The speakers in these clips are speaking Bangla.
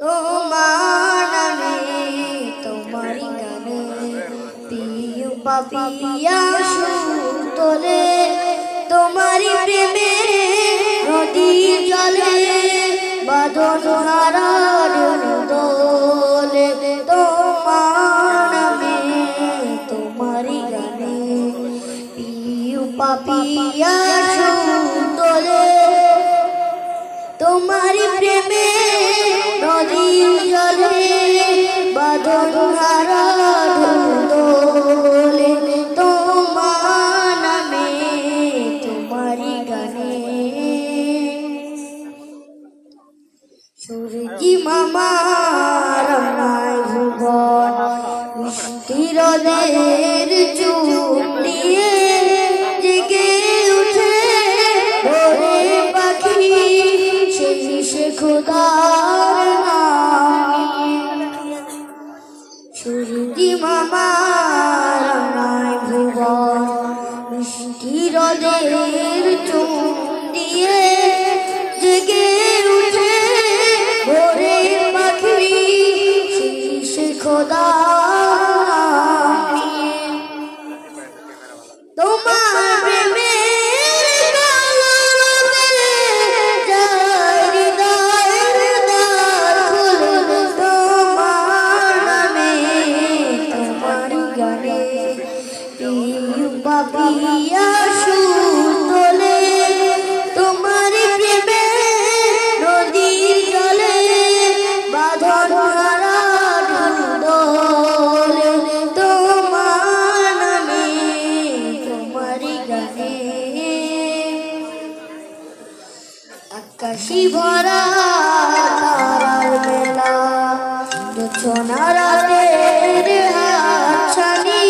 তোমার নামে তোমারি গানে পিউ পাপিয়া সুর তোলে তোমারি প্রেমে নদী জলে বাঁধন হারার দোলে তোমার নামে তোমারি গানে পিউ পাপিয়া সুর তোলে তোমারি প্রেমে নদী জলে বাঁধন হারার দোলে তোমার নামে তোমারি গানে সূর্যি মামার নাই ভুবন মিষ্টিরদের চুপ দিয়ে জেগে উঠে ভোরে পাখি সে খোদার নাম সূর্যি মামার নাই ভুবন মিষ্টিরদের চুপ দিয়ে জেগে উঠে ভোরে পাখি সে খোদার নাম তোমার প্রেমে পাপিয়া সুর তোলে তোমারি প্রেমে নদী জলে বাঁধন হারার দোলে তোমার নামে তোমারি গানে আকাশি ভরা তারার মেলা জোছনা রাতের হাতছানি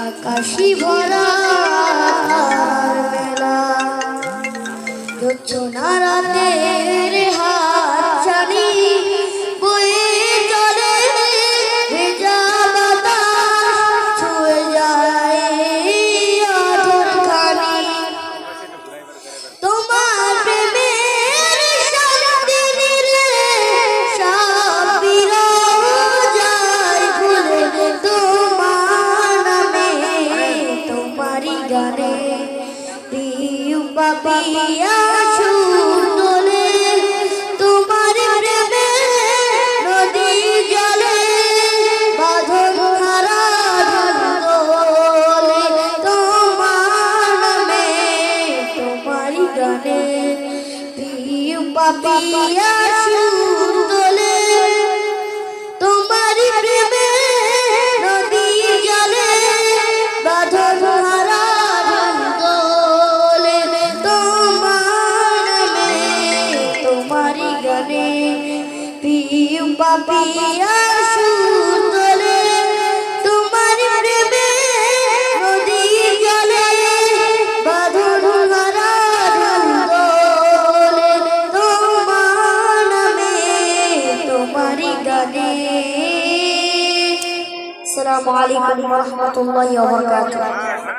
আকাশি ভরা তারার মেলা জোছনা রাতের হাতছানি বয়ে চলে ভেজা বাতাস ছুঁয়ে যায় আঁচল খানি তোমার প্রেমের শান্তি নিলে সব বিরহ যায় ভুলে তোমার নামে তোমারি গানে পিউ পাপিয়া সুর তোলে তোমারি প্রেমে নদী জলে বাঁধন হারার দোলে তোমার নামে তোমারি গানে পিউ পাপিয়া সুর তোলে তোমারি প্রেমে নদী জলে বাঁধন হারার দোলে তোমার নামে তোমারি গানে পিউ পাপিয়া সুর তোলে তোমারি প্রেমে নদী জলে বাঁধন হারার দোলে তোমার নামে তোমারি গানে। আসসালামু আলাইকুম ওয়া রাহমাতুল্লাহি ওয়া বারাকাতুহু।